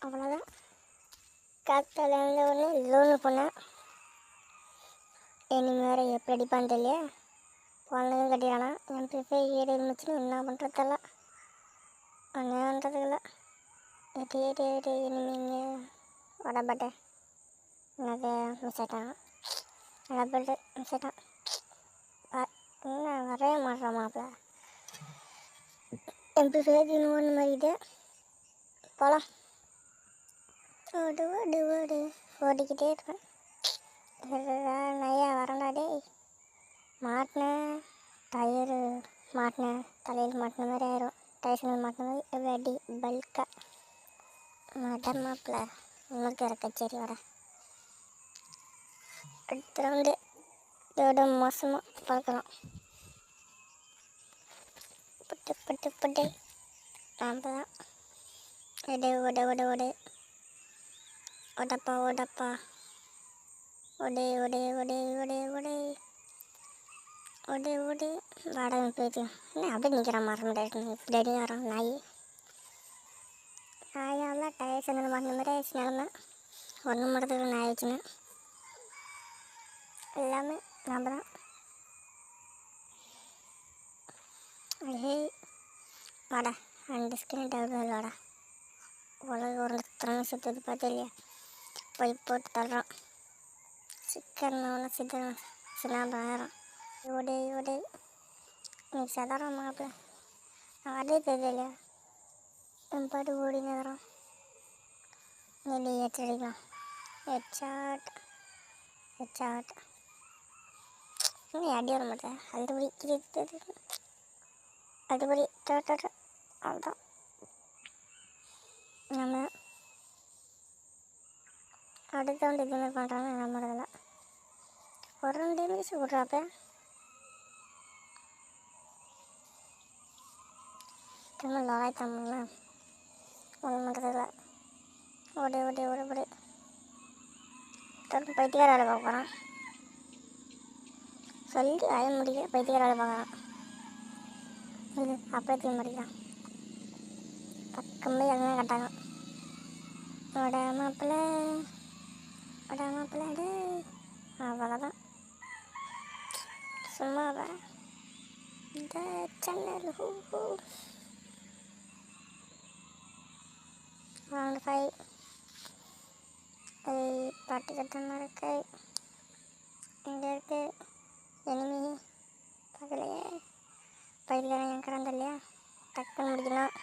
அவ்வளோதான். காத்தாலேருந்து ஒன்று லோனு போனேன். இனிமே வேறு எப்படி அடிப்பான்னு தெரியல. குழந்தைங்க கட்டிடானா MP5 ஏடு இருந்துச்சுன்னு என்ன பண்ணுறதில்ல, ஒன்றும் பண்ணுறதுல. எட்டு இனிமேங்க வடப்பட்டு என்னது மிஸ் ஆகிட்டான். வடப்பட்டு மிஸ் ஆகிட்டான். இன்னும் வரவே மாட்டேற மாப்பிள்ள. MP5 ஒன்று மாதிரிது. போகலாம். ஓடு ஓடு ஓடு ஓடிக்கிட்டே இருப்பேன். நையா வரண்டா டேய். மாட்டினேன் டயரு, மாட்டினேன் தலையில் மாட்டின மாதிரி ஆயிரும். டைசனில் மாட்டின மாதிரி வெடி பல்கா வட மாப்பிள்ள. உங்களுக்கு வேறு கச்சேரி வர அடுத்த ரவுண்டு இதோட மோசமாக பார்க்கலாம். புட்டு புட்டு புட்டு நாம் தான். எடு ஓட ஓட ஓடு ஓடப்பா ஓடப்பா ஒடே ஒடே ஒடே ஒடே ஒடே ஒடே ஒடே வாடகை போயிட்டு என்ன அப்படியே நிற்கிற மரம் இப்படி வரோம். நாயால் டயர் சேர்ந்து மாட்டின மாதிரி ஆயிடுச்சு நிலமை. ஒன்றும் மரத்துக்கு நாய் வச்சுன்னு எல்லாமே நாம் தான். ஏ வாடா 2 ஸ்கிரீன் டவுன் வாடா. உலக ஒரு திறமை சுற்றுறது பார்த்து இல்லையா, போய் போட்டு தள்ளுறோம். சிக்கன் ஒன்று சின்னாம்பரம் ஆயிரும். ஓடே ஓடே நீ சாதாரண மாப்பிள்ள. நான் வரவே தெரியலையா, என் பாட்டு ஓடி நேரம் நெல்லி ஏற்றடிக்கலாம். ஹெட்ஷாட் ஹெட்ஷாட் இன்னும் அடி வர மாட்டேன். அதுபடி கிரித்து அதுபடி அதுதான் நம்ம அடுத்த வந்து எதுவுமே பண்ணுறாங்க நம்மளதில்ல. ஒரு 2 டேமேஜ் விட்றாப்ப திரும்ப லாய் தமிழ்னா ஒன்றும் பண்ணுறதில்ல. ஓடு ஓடு ஓடு ஓடு தொடர்ந்து பைத்தியக்கார வேலை பார்க்க போகிறான். சொல்லி அய முடியல, பைத்தியக்கார வேலை பார்க்குறான். இது அப்படியே முடிக்கலாம். பக்கம் போய் எங்கே கட்டாங்க. வட மாப்பிள்ள வட மாப்பிள்ள அவ்வளோதான். சும்மா இந்த சேனல் ரவுண்ட் 5 பாட்டு கட்டமாக இருக்கு. இங்கே இருக்கு எனிமி பார்க்கலையே. பயிர்காரன் என் கடந்த இல்லையா, டக்குன்னு முடிக்கலாம்.